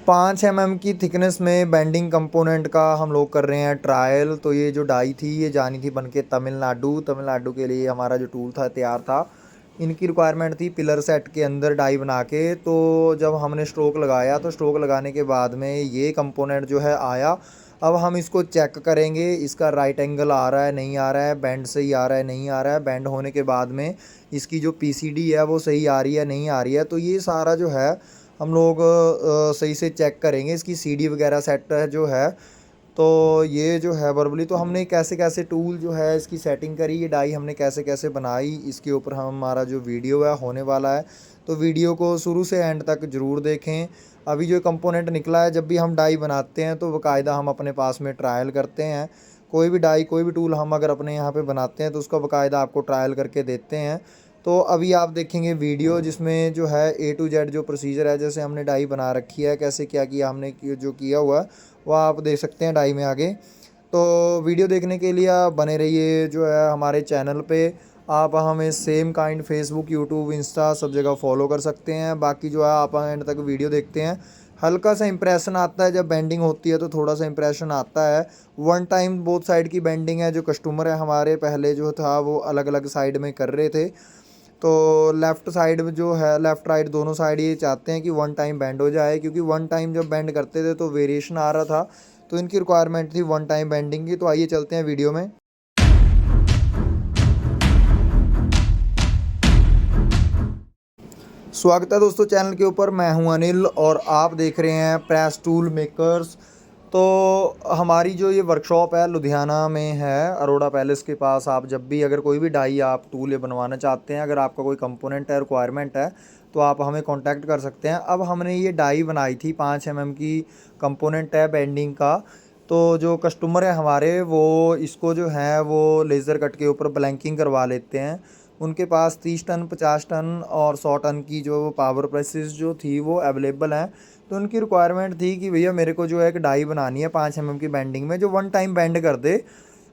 5 की थिकनेस में bending component का हम लोग कर रहे हैं ट्रायल। तो ये जो डाई थी ये जानी थी बन के तमिलनाडु के लिए हमारा जो टूल था तैयार था। इनकी रिक्वायरमेंट थी पिलर सेट के अंदर डाई बना के। तो जब हमने स्ट्रोक लगाया तो स्ट्रोक लगाने के बाद में ये कंपोनेंट जो है आया। अब हम इसको चेक करेंगे, इसका राइट एंगल आ रहा है नहीं आ रहा है, बैंड सही आ रहा है नहीं आ रहा है, बैंड होने के बाद में इसकी जो पीसीडी है वो सही आ रही है नहीं आ रही है। तो ये सारा जो है हम लोग सही से चेक करेंगे। इसकी सीडी वगैरह सेट जो है तो ये जो है वर्बली तो हमने कैसे कैसे टूल जो है इसकी सेटिंग करी, ये डाई हमने कैसे कैसे बनाई, इसके ऊपर हमारा जो वीडियो है होने वाला है। तो वीडियो को शुरू से एंड तक ज़रूर देखें। अभी जो कंपोनेंट निकला है, जब भी हम डाई बनाते हैं तो बाकायदा हम अपने पास में ट्रायल करते हैं। कोई भी डाई कोई भी टूल हम अगर अपने यहाँ पे बनाते हैं तो उसका बाकायदा आपको ट्रायल करके देते हैं। तो अभी आप देखेंगे वीडियो जिसमें जो है ए टू जेड जो प्रोसीजर है, जैसे हमने डाई बना रखी है, कैसे क्या किया हमने जो किया हुआ है वो आप देख सकते हैं डाई में आगे। तो वीडियो देखने के लिए आप बने रहिए जो है हमारे चैनल पे। आप हमें same kind Facebook YouTube Insta सब जगह फॉलो कर सकते हैं। बाकी जो है आप एंड तक वीडियो देखते हैं, हल्का सा इंप्रेशन आता है जब बेंडिंग होती है तो थोड़ा सा इंप्रेशन आता है। वन टाइम बोथ साइड की बेंडिंग है। जो कस्टमर है हमारे पहले जो था वो अलग अलग साइड में कर रहे थे, तो लेफ़्ट साइड में जो है लेफ़्ट राइट दोनों साइड ये चाहते हैं कि वन टाइम बैंड हो जाए, क्योंकि वन टाइम जब बैंड करते थे तो वेरिएशन आ रहा था। तो इनकी रिक्वायरमेंट थी वन टाइम बैंडिंग की। तो आइए चलते हैं वीडियो में। स्वागत है दोस्तों चैनल के ऊपर। मैं हूं अनिल और आप देख रहे हैं प्रेस टूल मेकर्स। तो हमारी जो ये वर्कशॉप है लुधियाना में है, अरोड़ा पैलेस के पास। आप जब भी अगर कोई भी डाई आप टूल ये बनवाना चाहते हैं, अगर आपका कोई कंपोनेंट है रिक्वायरमेंट है तो आप हमें कांटेक्ट कर सकते हैं। अब हमने ये डाई बनाई थी 5 की कंपोनेंट है बेंडिंग का। तो जो कस्टमर है हमारे वो इसको जो है वो लेज़र कट के ऊपर ब्लैंकिंग करवा लेते हैं। उनके पास 30 टन 50 टन और 100 टन की जो पावर प्रेसेस जो थी वो अवेलेबल हैं। तो उनकी रिक्वायरमेंट थी कि भैया मेरे को जो है एक डाई बनानी है 5 की बेंडिंग में जो वन टाइम बेंड कर दे।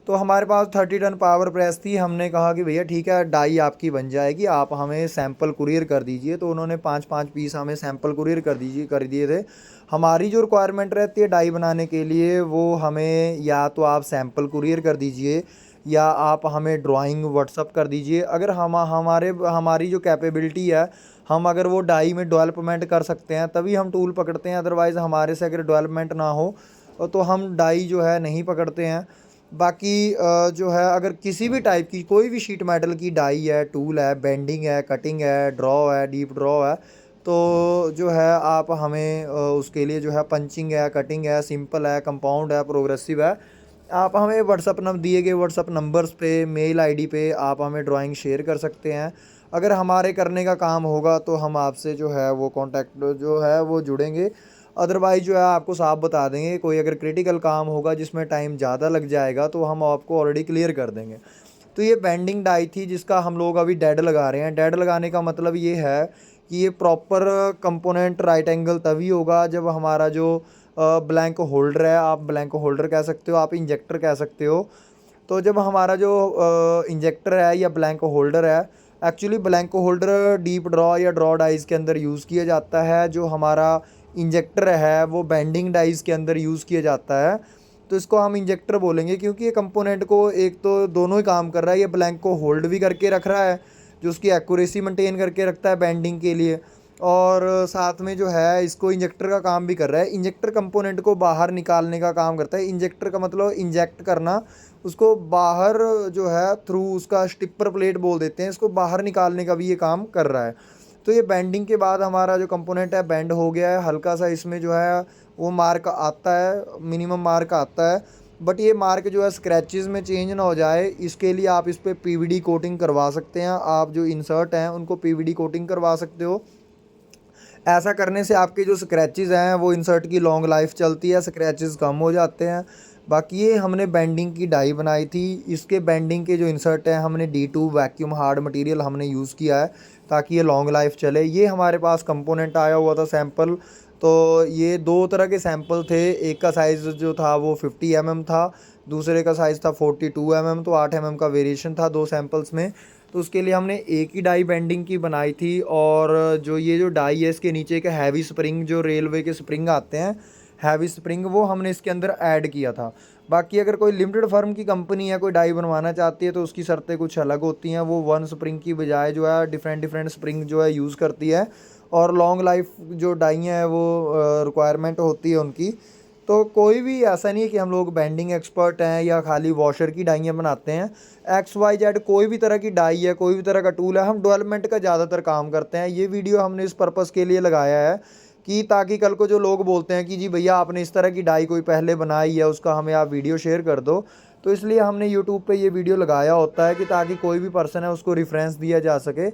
तो हमारे पास 30 टन पावर प्रेस थी। हमने कहा कि भैया ठीक है डाई आपकी बन जाएगी, आप हमें सैंपल कुरियर कर दीजिए। तो उन्होंने 5-5 पीस हमें सैंपल कुरियर कर दिए थे। हमारी जो रिक्वायरमेंट रहती है डाई बनाने के लिए वो हमें या तो आप सैंपल कुरियर कर दीजिए या आप हमें ड्राइंग व्हाट्सअप कर दीजिए। अगर हमारी जो कैपेबिलिटी है, हम अगर वो डाई में डेवलपमेंट कर सकते हैं तभी हम टूल पकड़ते हैं। अदरवाइज़ हमारे से अगर डेवलपमेंट ना हो तो हम डाई जो है नहीं पकड़ते हैं। बाकी जो है अगर किसी भी टाइप की कोई भी शीट मेटल की डाई है, टूल है, बेंडिंग है, कटिंग है, ड्रॉ है, डीप ड्रॉ है, तो जो है आप हमें उसके लिए जो है पंचिंग है, कटिंग है, सिंपल है, कंपाउंड है, प्रोग्रेसिव है, आप हमें व्हाट्सअप नंबर दिए गए व्हाट्सअप नंबर्स पे मेल आईडी पे आप हमें ड्राइंग शेयर कर सकते हैं। अगर हमारे करने का काम होगा तो हम आपसे जो है वो कांटेक्ट जो है वो जुड़ेंगे। अदरवाइज़ जो है आपको साफ बता देंगे। कोई अगर क्रिटिकल काम होगा जिसमें टाइम ज़्यादा लग जाएगा तो हम आपको ऑलरेडी क्लियर कर देंगे। तो ये बेंडिंग डाई थी जिसका हम लोग अभी डेड लगा रहे हैं। डेड लगाने का मतलब ये है कि ये प्रॉपर कंपोनेंट राइट एंगल तभी होगा जब हमारा जो ब्लैंक होल्डर है, आप ब्लैंक होल्डर कह सकते हो, आप इंजेक्टर कह सकते हो। तो जब हमारा जो इंजेक्टर है या ब्लैंक होल्डर है, actually blank holder deep draw या ड्रॉ डाइज के अंदर यूज़ किया जाता है। जो हमारा इंजेक्टर है वो बेंडिंग डाइज के अंदर यूज़ किया जाता है। तो इसको हम इंजेक्टर बोलेंगे क्योंकि ये कंपोनेंट को एक तो दोनों ही काम कर रहा है। ये ब्लैंक को होल्ड भी करके रख रहा है जो उसकी एक्यूरेसी मेंटेन करके रखता है बेंडिंग के लिए, और साथ में जो है इसको इंजेक्टर का काम भी कर रहा है। इंजेक्टर कंपोनेंट को बाहर निकालने का काम करता है। इंजेक्टर का मतलब इंजेक्ट करना, उसको बाहर जो है थ्रू उसका स्टिपर प्लेट बोल देते हैं, इसको बाहर निकालने का भी ये काम कर रहा है। तो ये बेंडिंग के बाद हमारा जो कंपोनेंट है बेंड हो गया है। हल्का सा इसमें जो है वो मार्क आता है, मिनिमम मार्क आता है। बट ये मार्क जो है स्क्रैचेस में चेंज ना हो जाए इसके लिए आप इस पर पीवीडी कोटिंग करवा सकते हैं। आप जो इंसर्ट हैं उनको पीवीडी कोटिंग करवा सकते हो। ऐसा करने से आपके जो स्क्रैचेस हैं वो इंसर्ट की लॉन्ग लाइफ चलती है, स्क्रैचेस कम हो जाते हैं। बाकी ये हमने बेंडिंग की डाई बनाई थी। इसके बेंडिंग के जो इंसर्ट हैं हमने D2 वैक्यूम हार्ड मटेरियल हमने यूज़ किया है ताकि ये लॉन्ग लाइफ चले। ये हमारे पास कंपोनेंट आया हुआ था सैंपल। तो ये दो तरह के सैंपल थे। एक का साइज़ जो था वो 50 था, दूसरे का साइज़ था 42 तो 8 का वेरिएशन था दो सैंपल्स में। तो उसके लिए हमने एक ही डाई बेंडिंग की बनाई थी। और जो ये जो डाई है इसके नीचे का हैवी स्प्रिंग, जो रेलवे के स्प्रिंग आते हैं हैवी स्प्रिंग, वो हमने इसके अंदर ऐड किया था। बाकी अगर कोई लिमिटेड फर्म की कंपनी या कोई डाई बनवाना चाहती है तो उसकी शर्तें कुछ अलग होती हैं। वो वन स्प्रिंग की बजाय जो है डिफरेंट डिफरेंट स्प्रिंग जो है यूज़ करती है। और लॉन्ग लाइफ जो डाई हैं वो रिक्वायरमेंट होती है उनकी। तो कोई भी ऐसा नहीं है कि हम लोग बेंडिंग एक्सपर्ट हैं या खाली वॉशर की डाइयाँ बनाते हैं। XYZ कोई भी तरह की डाई है, कोई भी तरह का टूल है, हम डेवलपमेंट का ज़्यादातर काम करते हैं। ये वीडियो हमने इस पर्पज़ के लिए लगाया है कि ताकि कल को जो लोग बोलते हैं कि जी भैया आपने इस तरह की डाई कोई पहले बनाई है, उसका हमें आप वीडियो शेयर कर दो। तो इसलिए हमने यूट्यूब पे ये वीडियो लगाया होता है कि ताकि कोई भी पर्सन है उसको रेफरेंस दिया जा सके।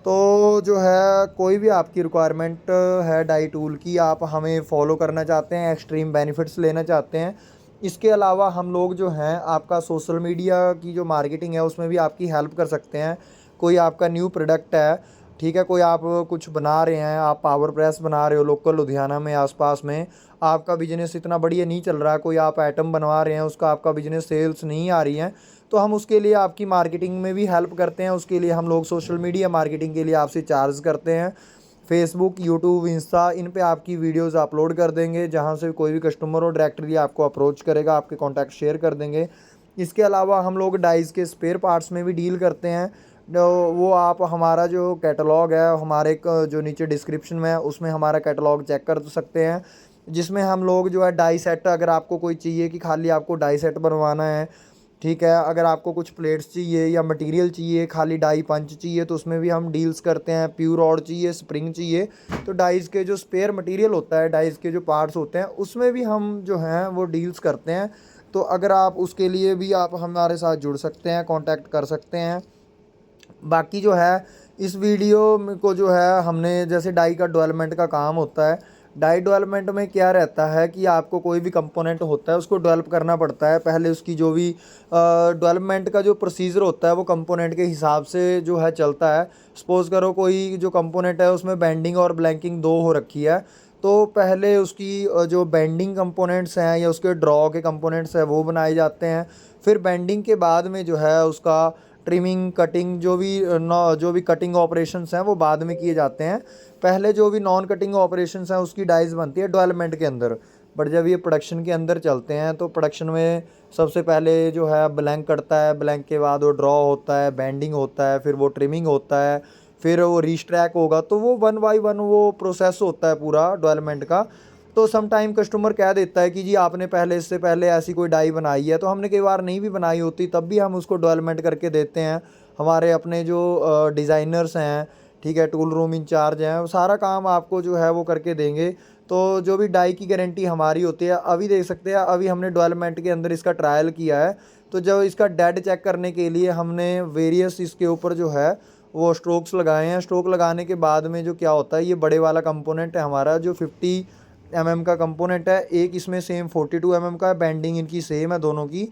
तो जो है कोई भी आपकी रिक्वायरमेंट है डाई टूल की, आप हमें फॉलो करना चाहते हैं, एक्सट्रीम बेनिफिट्स लेना चाहते हैं, इसके अलावा हम लोग जो हैं आपका सोशल मीडिया की जो मार्केटिंग है उसमें भी आपकी हेल्प कर सकते हैं। कोई आपका न्यू प्रोडक्ट है, ठीक है, कोई आप कुछ बना रहे हैं, आप पावर प्रेस बना रहे हो लोकल लुधियाना में आसपास में, आपका बिजनेस इतना बढ़िया नहीं चल रहा है, कोई आप आइटम बनवा रहे हैं उसका आपका बिजनेस सेल्स नहीं आ रही है, तो हम उसके लिए आपकी मार्केटिंग में भी हेल्प करते हैं। उसके लिए हम लोग सोशल मीडिया मार्केटिंग के लिए आपसे चार्ज करते हैं। फेसबुक, यूट्यूब, इंस्टा, इन पे आपकी वीडियोस अपलोड कर देंगे, जहां से कोई भी कस्टमर हो डायरेक्टली आपको अप्रोच करेगा, आपके कॉन्टैक्ट शेयर कर देंगे। इसके अलावा हम लोग डाइस के स्पेयर पार्ट्स में भी डील करते हैं। वो आप हमारा जो कैटलॉग है हमारे जो नीचे डिस्क्रिप्शन में है उसमें हमारा कैटलॉग चेक कर सकते हैं, जिसमें हम लोग जो है डाई सेट, अगर आपको कोई चाहिए कि खाली आपको डाई सेट बनवाना है, ठीक है, अगर आपको कुछ प्लेट्स चाहिए या मटेरियल चाहिए, खाली डाई पंच चाहिए, तो उसमें भी हम डील्स करते हैं। प्योर रॉड चाहिए, स्प्रिंग चाहिए, तो डाइस के जो स्पेयर मटेरियल होता है, डाइस के जो पार्ट्स होते हैं, उसमें भी हम जो हैं वो डील्स करते हैं। तो अगर आप उसके लिए भी आप हमारे साथ जुड़ सकते हैं, कांटेक्ट कर सकते हैं। बाकी जो है इस वीडियो को जो है हमने, जैसे डाई का डेवलपमेंट का काम होता है, डाई डेवलपमेंट में क्या रहता है कि आपको कोई भी कंपोनेंट होता है उसको डेवलप करना पड़ता है। पहले उसकी जो भी डेवलपमेंट का जो प्रोसीजर होता है वो कंपोनेंट के हिसाब से जो है चलता है। सपोज़ करो कोई जो कंपोनेंट है उसमें बेंडिंग और ब्लैंकिंग दो हो रखी है, तो पहले उसकी जो बेंडिंग कंपोनेंट्स हैं या उसके ड्रॉ के कंपोनेंट्स हैं वो बनाए जाते हैं। फिर बेंडिंग के बाद में जो है उसका ट्रिमिंग, कटिंग, जो भी कटिंग ऑपरेशंस हैं वो बाद में किए जाते हैं। पहले जो भी नॉन कटिंग ऑपरेशंस हैं उसकी डाइज बनती है डेवलपमेंट के अंदर। बट जब ये प्रोडक्शन के अंदर चलते हैं तो प्रोडक्शन में सबसे पहले जो है ब्लैंक कटता है, ब्लैंक के बाद वो ड्रॉ होता है, बेंडिंग होता है, फिर वो ट्रिमिंग होता है, फिर वो रीस्ट्रैक होगा। तो वो 1 बाय 1 वो प्रोसेस होता है पूरा डेवलपमेंट का। तो सम टाइम कस्टमर कह देता है कि जी आपने पहले, इससे पहले ऐसी कोई डाई बनाई है, तो हमने कई बार नहीं भी बनाई होती तब भी हम उसको डेवलपमेंट करके देते हैं। हमारे अपने जो डिज़ाइनर्स हैं, ठीक है, टूल रूम इंचार्ज हैं, वो सारा काम आपको जो है वो करके देंगे। तो जो भी डाई की गारंटी हमारी होती है, अभी देख सकते हैं, अभी हमने डेवलपमेंट के अंदर इसका ट्रायल किया है। तो जब इसका डेड चेक करने के लिए हमने वेरियस इसके ऊपर जो है वो स्ट्रोक्स लगाए हैं। स्ट्रोक लगाने के बाद में जो क्या होता है, ये बड़े वाला कंपोनेंट है हमारा जो 50 mm का कंपोनेंट है, एक इसमें सेम 42 mm का है, बेंडिंग इनकी सेम है दोनों की।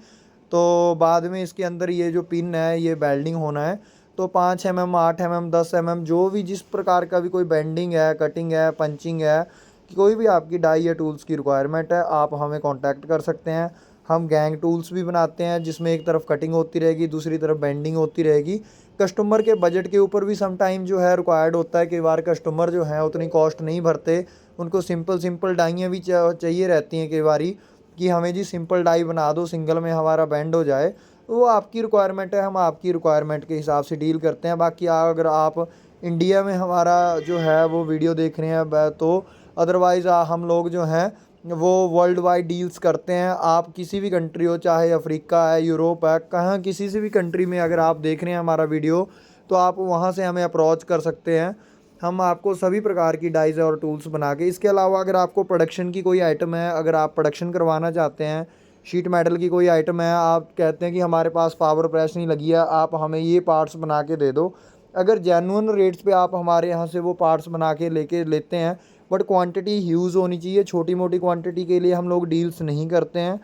तो बाद में इसके अंदर ये जो पिन है ये बेल्डिंग होना है। तो 5 mm, 8 mm, 10 mm जो भी जिस प्रकार का भी कोई बेंडिंग है, कटिंग है, पंचिंग है, कोई भी आपकी डाई या टूल्स की रिक्वायरमेंट है, आप हमें कांटेक्ट कर सकते हैं। हम गैंग टूल्स भी बनाते हैं जिसमें एक तरफ कटिंग होती रहेगी, दूसरी तरफ बेंडिंग होती रहेगी। कस्टमर के बजट के ऊपर भी सम टाइम जो है रिक्वायर्ड होता है। कई बार कस्टमर जो है उतनी कॉस्ट नहीं भरते, उनको सिंपल सिंपल डाइयाँ भी चाहिए रहती हैं कई बारी, कि हमें जी सिंपल डाई बना दो, सिंगल में हमारा बेंड हो जाए। वो आपकी रिक्वायरमेंट है, हम आपकी रिक्वायरमेंट के हिसाब से डील करते हैं। बाकी अगर आप इंडिया में हमारा जो है वो वीडियो देख रहे हैं तो अदरवाइज़ हम लोग जो हैं वो वर्ल्ड वाइड डील्स करते हैं। आप किसी भी कंट्री हो, चाहे अफ्रीका है, यूरोप है, कहाँ किसी से भी कंट्री में अगर आप देख रहे हैं हमारा वीडियो, तो आप वहाँ से हमें अप्रोच कर सकते हैं। हम आपको सभी प्रकार की डाइज़ और टूल्स बना के, इसके अलावा अगर आपको प्रोडक्शन की कोई आइटम है, अगर आप प्रोडक्शन करवाना चाहते हैं, शीट मेटल की कोई आइटम है, आप कहते हैं कि हमारे पास पावर प्रेस नहीं लगी है, आप हमें ये पार्ट्स बना के दे दो, अगर जेन्युइन रेट्स पे आप हमारे यहाँ से वो पार्ट्स बना के लेते हैं, बट क्वांटिटी ह्यूज होनी चाहिए। छोटी मोटी क्वांटिटी के लिए हम लोग डील्स नहीं करते हैं।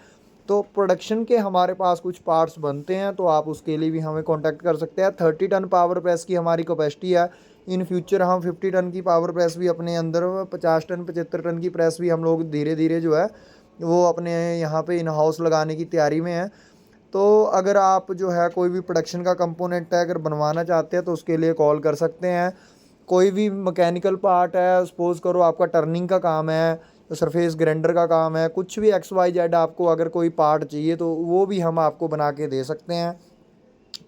तो प्रोडक्शन के हमारे पास कुछ पार्ट्स बनते हैं, तो आप उसके लिए भी हमें कांटेक्ट कर सकते हैं। 30 टन पावर प्रेस की हमारी कैपेसिटी है। इन फ्यूचर हम 50 टन की पावर प्रेस भी अपने अंदर, 50 टन 75 टन की प्रेस भी हम लोग धीरे धीरे जो है वो अपने यहाँ पे इन हाउस लगाने की तैयारी में है। तो अगर आप जो है कोई भी प्रोडक्शन का कंपोनेंट है अगर बनवाना चाहते हैं तो उसके लिए कॉल कर सकते हैं। कोई भी मैकेनिकल पार्ट है, सपोज़ करो आपका टर्निंग का काम है, सरफेस ग्राइंडर का काम है, कुछ भी एक्स वाई जेड आपको अगर कोई पार्ट चाहिए तो वो भी हम आपको बना के दे सकते हैं।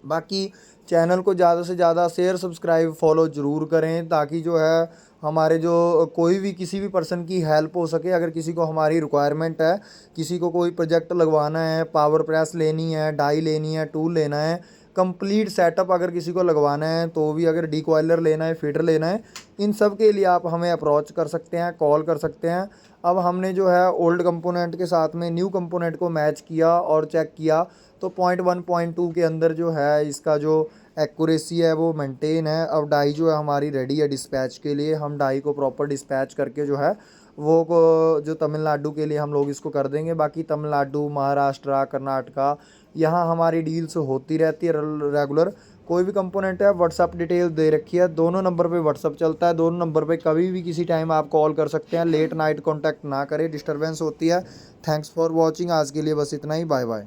बाकी चैनल को ज़्यादा से ज़्यादा शेयर सब्सक्राइब फॉलो ज़रूर करें, ताकि जो है हमारे जो कोई भी किसी भी पर्सन की हेल्प हो सके। अगर किसी को हमारी रिक्वायरमेंट है, किसी को कोई प्रोजेक्ट लगवाना है, पावर प्रेस लेनी है, डाई लेनी है, टूल लेना है, कंप्लीट सेटअप अगर किसी को लगवाना है, तो भी अगर डीकॉइलर लेना है, फीडर लेना है, इन सब के लिए आप हमें अप्रोच कर सकते हैं, कॉल कर सकते हैं। अब हमने जो है ओल्ड कंपोनेंट के साथ में न्यू कंपोनेंट को मैच किया और चेक किया, तो 0.1 0.2 के अंदर जो है इसका जो एक्यूरेसी है वो मेंटेन है। अब डाई जो है हमारी रेडी है डिस्पैच के लिए। हम डाई को प्रॉपर डिस्पैच करके जो है वो जो तमिलनाडु के लिए हम लोग इसको कर देंगे। बाकी तमिलनाडु, महाराष्ट्र, कर्नाटका, यहाँ हमारी डील्स होती रहती है रेगुलर। कोई भी कंपोनेंट है, व्हाट्सअप डिटेल दे रखी है, दोनों नंबर पे व्हाट्सअप चलता है, दोनों नंबर पे कभी भी किसी टाइम आप कॉल कर सकते हैं। लेट नाइट कॉन्टैक्ट ना करें, डिस्टर्बेंस होती है। Thanks for watching. आज के लिए बस इतना ही। Bye bye.